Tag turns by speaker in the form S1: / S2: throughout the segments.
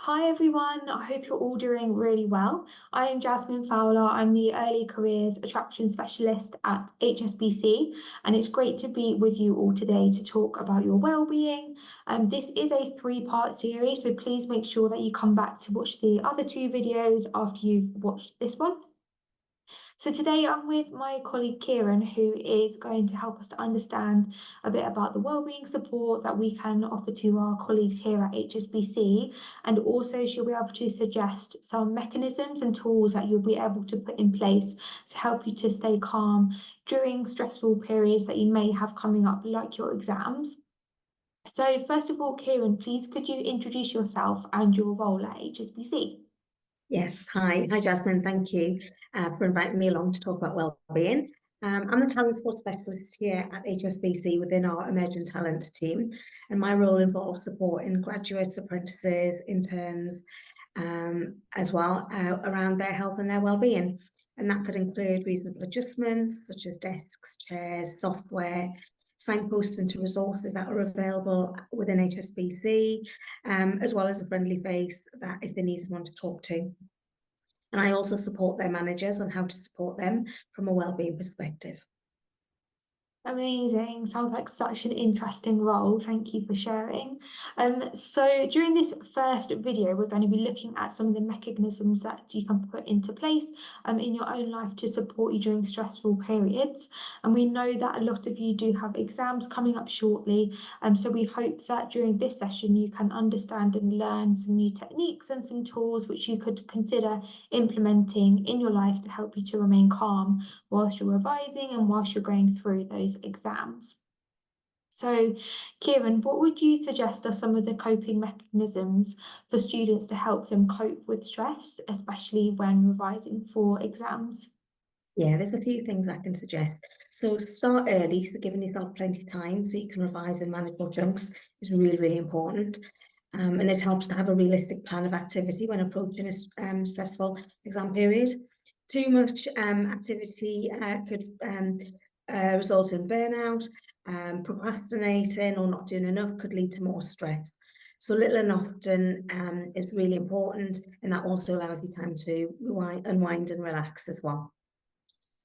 S1: Hi everyone, I hope you're all doing really well. I am Jasmine Fowler. I'm the Early Careers Attraction Specialist at HSBC, and it's great to be with you all today to talk about your well-being. This is a three-part series, so please make sure that you come back to watch the other two videos after you've watched this one. So today I'm with my colleague Kieran, who is going to help us to understand a bit about the wellbeing support that we can offer to our colleagues here at HSBC. And also she'll be able to suggest some mechanisms and tools that you'll be able to put in place to help you to stay calm during stressful periods that you may have coming up, like your exams. So first of all, Kieran, please could you introduce yourself and your role at HSBC?
S2: Yes, hi Jasmine, thank you for inviting me along to talk about wellbeing. I'm the talent support specialist here at HSBC within our emerging talent team, and my role involves supporting graduates, apprentices, interns, as well around their health and their wellbeing. And that could include reasonable adjustments such as desks, chairs, software, signposting to resources that are available within HSBC, as well as a friendly face that if they need someone to talk to. And I also support their managers on how to support them from a wellbeing perspective.
S1: Amazing. Sounds like such an interesting role. Thank you for sharing. So during this first video, we're going to be looking at some of the mechanisms that you can put into place in your own life to support you during stressful periods. And we know that a lot of you do have exams coming up shortly. So we hope that during this session, you can understand and learn some new techniques and some tools which you could consider implementing in your life to help you to remain calm whilst you're revising and whilst you're going through those exams. So, Kieran, what would you suggest are some of the coping mechanisms for students to help them cope with stress, especially when revising for exams?
S2: Yeah, there's a few things I can suggest. So start early, so giving yourself plenty of time so you can revise in manageable chunks is really, really important. And it helps to have a realistic plan of activity when approaching a stressful exam period. Too much activity could result in burnout. Procrastinating or not doing enough could lead to more stress. So little and often is really important, and that also allows you time to unwind and relax as well.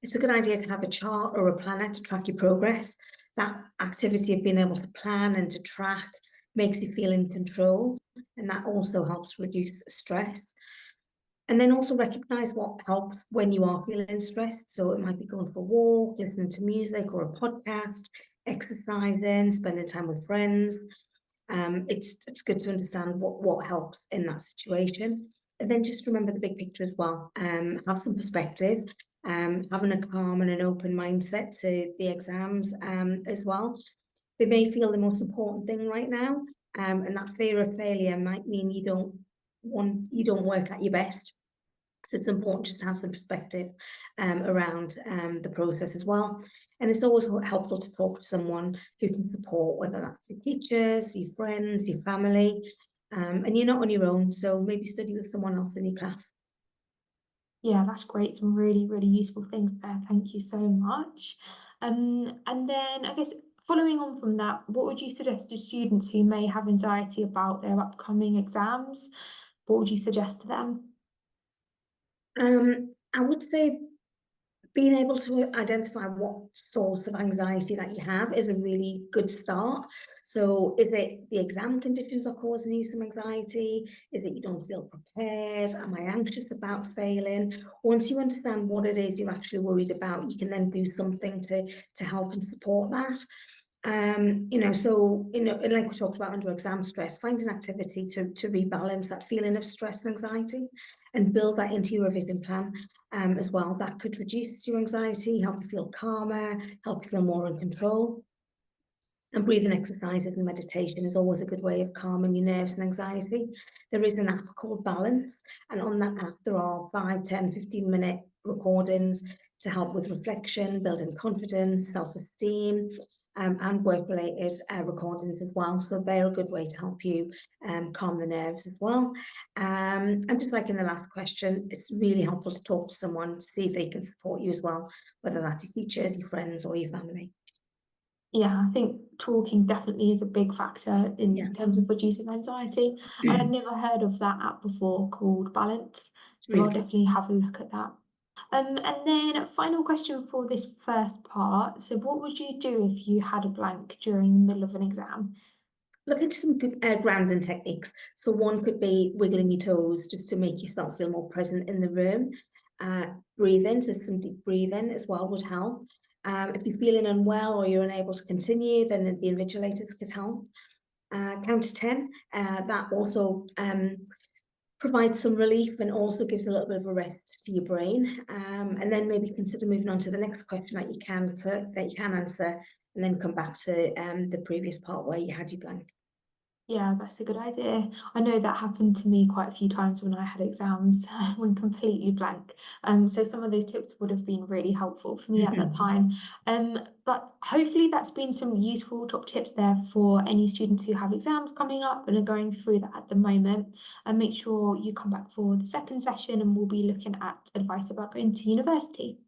S2: It's a good idea to have a chart or a planner to track your progress. That activity of being able to plan and to track makes you feel in control, and that also helps reduce stress. And then also recognize what helps when you are feeling stressed. So it might be going for a walk, listening to music or a podcast, exercising, spending time with friends. It's good to understand what helps in that situation. And then just remember the big picture as well. Have some perspective, having a calm and an open mindset to the exams as well. They may feel the most important thing right now, and that fear of failure might mean you don't work at your best. So it's important just to have some perspective around the process as well. And it's always helpful to talk to someone who can support, whether that's your teachers, your friends, your family, and you're not on your own. So maybe study with someone else in your class.
S1: Yeah, that's great. Some really, really useful things there. Thank you so much. And then I guess following on from that, what would you suggest to students who may have anxiety about their upcoming exams? What would you suggest to them?
S2: I would say being able to identify what source of anxiety that you have is a really good start. So is it the exam conditions are causing you some anxiety? Is it you don't feel prepared? Am I anxious about failing? Once you understand what it is you're actually worried about, you can then do something to help and support that. And like we talked about under exam stress, find an activity to rebalance that feeling of stress and anxiety and build that into your revision plan as well. That could reduce your anxiety, help you feel calmer, help you feel more in control. And breathing exercises and meditation is always a good way of calming your nerves and anxiety. There is an app called Balance, and on that app there are 5, 10, 15-minute recordings to help with reflection, building confidence, self-esteem, and work-related recordings as well. So they're a good way to help you calm the nerves as well. And just like in the last question, it's really helpful to talk to someone to see if they can support you as well, whether that's your teachers, your friends, or your family.
S1: Yeah, I think talking definitely is a big factor
S2: Yeah.
S1: in terms of reducing anxiety. I had never heard of that app before called Balance,
S2: It's
S1: so
S2: really
S1: I'll
S2: good.
S1: definitely have a look at that. And then final question for this first part. So what would you do if you had a blank during the middle of an exam?
S2: Look into some good grounding techniques. So one could be wiggling your toes just to make yourself feel more present in the room. Breathing, so some deep breathing as well would help. If you're feeling unwell or you're unable to continue, then the invigilators could help. Count to 10. That also provides some relief and also gives a little bit of a rest to your brain. And then maybe consider moving on to the next question that you can answer, and then come back to the previous part where you had your blank.
S1: Yeah, that's a good idea. I know that happened to me quite a few times when I had exams when completely blank. So some of those tips would have been really helpful for me at that time. But hopefully that's been some useful top tips there for any students who have exams coming up and are going through that at the moment. And make sure you come back for the second session and we'll be looking at advice about going to university.